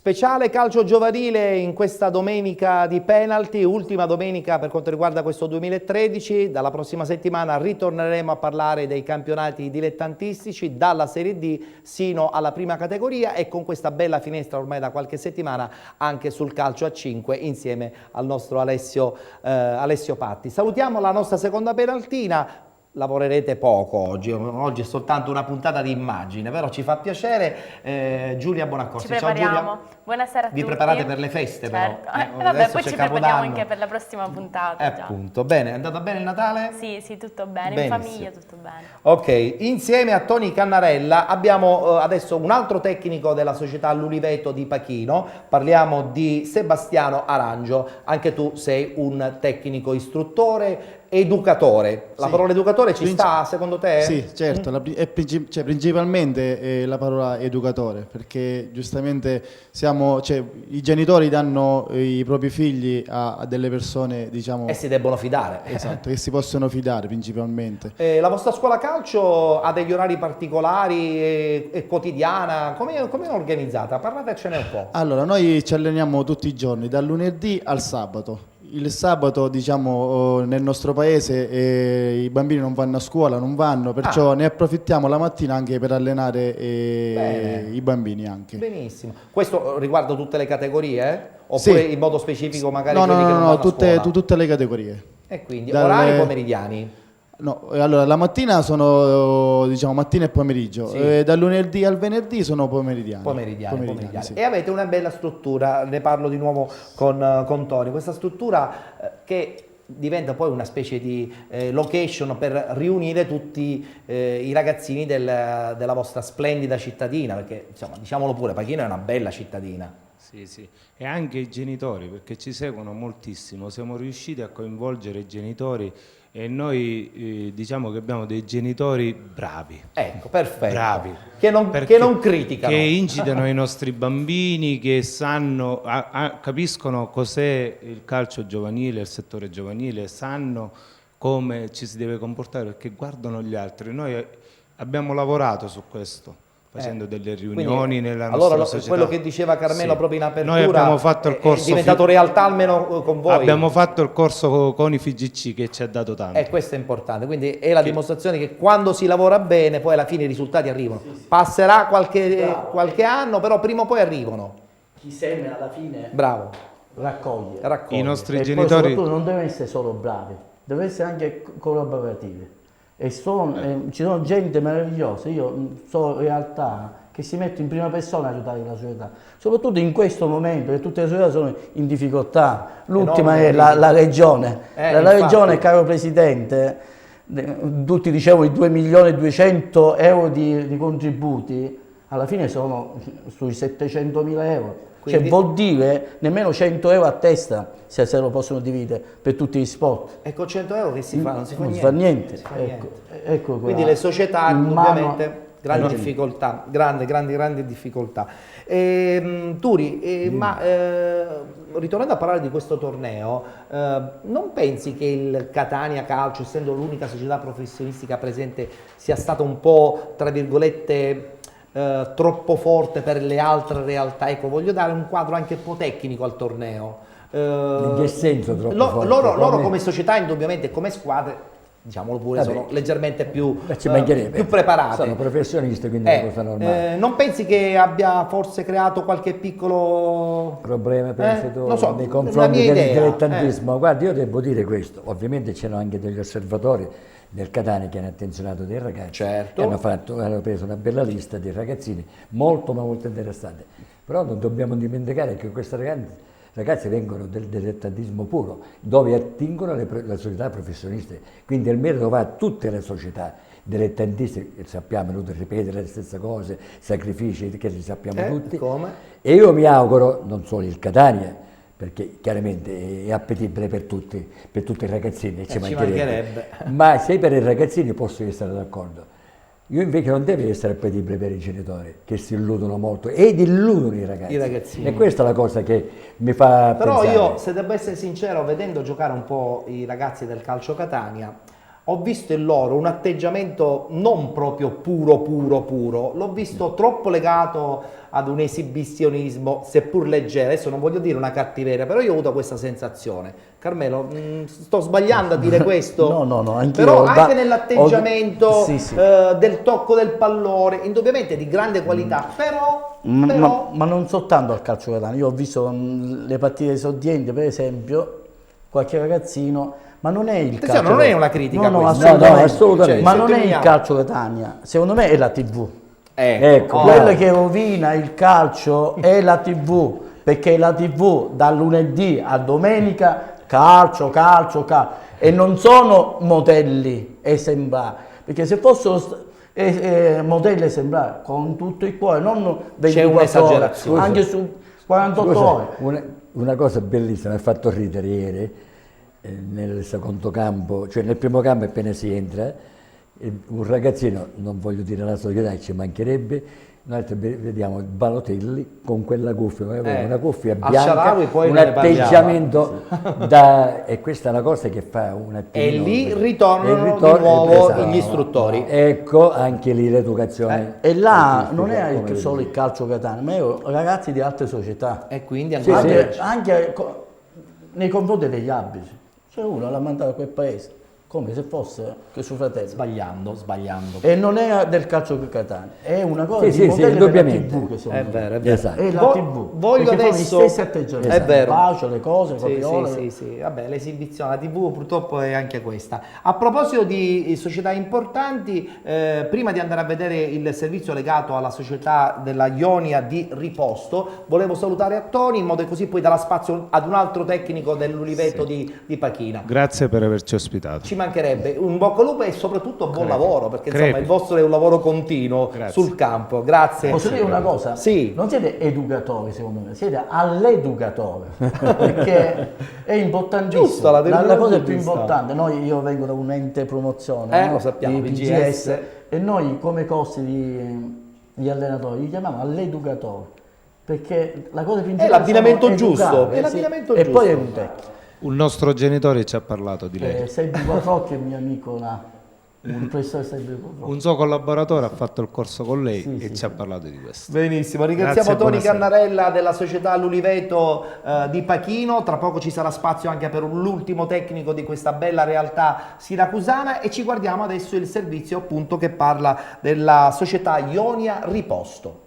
Speciale calcio giovanile in questa domenica di penalty, ultima domenica per quanto riguarda questo 2013. Dalla prossima settimana ritorneremo a parlare dei campionati dilettantistici dalla Serie D sino alla prima categoria e con questa bella finestra ormai da qualche settimana anche sul calcio a 5 insieme al nostro Alessio Patti. Salutiamo la nostra seconda penaltina. Lavorerete poco oggi è soltanto una puntata di immagine, però ci fa piacere. Giulia Bonaccorsi. Ci prepariamo. Ciao Giulia. Buonasera a tutti. Vi preparate per le feste, certo. però. Vabbè, poi ci prepariamo anche per la prossima puntata. Appunto, bene, è andata bene il Natale? Sì, tutto bene, Benissimo. in famiglia tutto bene. Ok, insieme a Tony Cannarella abbiamo adesso un altro tecnico della società L'Uliveto di Pachino, parliamo di Sebastiano Arangio, anche tu sei un tecnico istruttore, educatore. La parola educatore ci sta secondo te? Sì, certo, principalmente la parola educatore, perché giustamente i genitori danno i propri figli a delle persone, diciamo... E si debbono fidare. Esatto, che si possono fidare principalmente. La vostra scuola calcio ha degli orari particolari, è quotidiana? Come è organizzata? Parlatecene un po'. Allora, noi ci alleniamo tutti i giorni, dal lunedì al sabato. Il sabato, diciamo, nel nostro paese i bambini non vanno a scuola, perciò ne approfittiamo la mattina anche per allenare i bambini anche. Benissimo. Questo riguarda tutte le categorie? Oppure in modo specifico magari quelli che non vanno a tutte scuola? le categorie. E quindi orari pomeridiani? No, allora la mattina sono mattina e pomeriggio, dal lunedì al venerdì sono pomeridiani. Sì. Sì. E avete una bella struttura, ne parlo di nuovo con Tony, questa struttura che diventa poi una specie di location per riunire tutti i ragazzini della vostra splendida cittadina, perché insomma, diciamolo pure, Pachino è una bella cittadina. Sì, e anche i genitori, perché ci seguono moltissimo, siamo riusciti a coinvolgere i genitori e noi diciamo che abbiamo dei genitori bravi. Ecco, perfetto. Bravi. Che non criticano. Che incitano i nostri bambini, che sanno, capiscono cos'è il calcio giovanile, il settore giovanile, sanno come ci si deve comportare perché guardano gli altri. Noi abbiamo lavorato su questo, facendo delle riunioni nella nostra società. Quello che diceva Carmelo proprio in apertura, noi abbiamo fatto il corso, è diventato realtà almeno con voi. Abbiamo fatto il corso con i FIGC che ci ha dato tanto. E questo è importante, quindi è la dimostrazione che quando si lavora bene poi alla fine i risultati arrivano. Passerà qualche anno, però prima o poi arrivano. Chi semina alla fine raccoglie. I nostri e genitori... poi soprattutto non devono essere solo bravi, devono essere anche collaborativi. E ci sono gente meravigliosa, io so realtà che si mette in prima persona a aiutare la società, soprattutto in questo momento che tutte le società sono in difficoltà. L'ultima è la regione. La regione, caro Presidente, tutti dicevano i 2.200.000 euro di contributi, alla fine sono sui 700.000 euro. Quindi, vuol dire nemmeno 100 euro a testa se lo possono dividere per tutti gli sport. E con 100 euro che si fa? Non si fa niente. Ecco quindi le società ovviamente grandi difficoltà, grandi difficoltà. Turi, ma ritornando a parlare di questo torneo, non pensi che il Catania Calcio, essendo l'unica società professionistica presente, sia stato un po', tra virgolette, troppo forte per le altre realtà? Ecco, voglio dare un quadro anche un po' tecnico al torneo. In che senso troppo forte? Loro come società, indubbiamente, come squadre, diciamolo pure, sono leggermente più preparate. Sono professionisti, quindi è una cosa normale. Non pensi che abbia forse creato qualche piccolo problema, pensi tu, non so, nei confronti del dilettantismo? Guarda, io devo dire questo, ovviamente c'erano anche degli osservatori del Catania che hanno attenzionato dei ragazzi, certo, e hanno preso una bella lista di ragazzini molto interessanti, però non dobbiamo dimenticare che questi ragazzi vengono del dilettantismo puro, dove attingono le società professioniste, quindi il merito va a tutte le società dilettantistiche, sappiamo, inutile ripetere le stesse cose, sacrifici che li sappiamo tutti, e io mi auguro, non solo il Catania, perché chiaramente è appetibile per tutti i ragazzini, ci mancherebbe. Ma se per i ragazzini posso essere d'accordo. Io invece non deve essere appetibile per i genitori, che si illudono molto ed illudono i ragazzini. E questa è la cosa che mi fa Però pensare. Io, se devo essere sincero, vedendo giocare un po' i ragazzi del Calcio Catania, ho visto in loro un atteggiamento non proprio puro, l'ho visto troppo legato ad un esibizionismo, seppur leggero. Adesso non voglio dire una cattiveria, però io ho avuto questa sensazione. Carmelo, sto sbagliando a dire questo? No, anch'io. Però anche nell'atteggiamento sì, sì. del tocco del pallone, indubbiamente di grande qualità, però... Ma non soltanto al calcio catano, io ho visto le partite esordienti, per esempio, qualche ragazzino, ma non è il calcio. Non è una critica no, questa. assolutamente. Ma non è il sottolineamo. calcio Catania, secondo me è la TV. Ecco. Quello che rovina il calcio è la TV, perché la TV dal lunedì a domenica calcio, e non sono modelli esemplari, perché se fossero modelli esemplari con tutto il cuore, non 24 un'esagerazione. ore, anche su 48 ore. Una cosa bellissima, mi ha fatto ridere ieri, nel secondo campo, cioè nel primo campo appena si entra, un ragazzino, non voglio dire la società, ci mancherebbe, noi vediamo Balotelli con quella cuffia, una cuffia Al bianca, Shaarawy poi un ne parliamo. atteggiamento da... e questa è una cosa che fa un attimino... E lì ritornano di nuovo esatto. gli istruttori. Ecco anche lì l'educazione. E là artistica, non è come solo vedi. il calcio Catania, ma è ragazzi di altre società. E quindi Sì, ancora sì. Anche nei confronti degli arbitri. Cioè uno l'ha mandato a quel paese come se fosse che suo fratello. sbagliando. E non è del calcio Catania, è una cosa Sì, di sì, modello della indubbiamente. TV che sono. È vero, è vero. Esatto. È la Vo- TV. voglio perché adesso- fanno gli stessi atteggiamenti. È vero. Il bacio, le cose, le Sì, capriole. sì, vabbè, l'esibizione, la TV purtroppo è anche questa. A proposito di società importanti, prima di andare a vedere il servizio legato alla società della Ionia di Riposto, volevo salutare a Toni in modo che così poi darà spazio ad un altro tecnico dell'Uliveto di Pachina. Grazie per averci ospitato. Ci mancherebbe, un bocca al lupo e soprattutto buon lavoro, perché insomma Crepi. il vostro è un lavoro continuo Grazie. sul campo. Grazie. Posso dire una cosa? Sì. Non siete educatori secondo me, siete all'educatore, perché è importantissimo. Giusto, la terminologia cosa più giusta. importante, io vengo da un ente promozione, Lo sappiamo, di PGS. e noi come corsi di allenatori li chiamiamo all'educatore, perché la cosa più importante l'abbinamento sono giusto, educare, è l'abbinamento e poi è giusto. un tecnico. Un nostro genitore ci ha parlato di lei. Sergio Quattrocchi è il mio amico là, il professor Sergio Quattrocchi. Un suo collaboratore ha fatto il corso con lei Sì, e sì, ci ha parlato di questo. Benissimo, ringraziamo Grazie, Toni buonasera. Cannarella della società L'Uliveto di Pachino. Tra poco ci sarà spazio anche per l'ultimo tecnico di questa bella realtà siracusana e ci guardiamo adesso il servizio appunto che parla della società Ionia Riposto.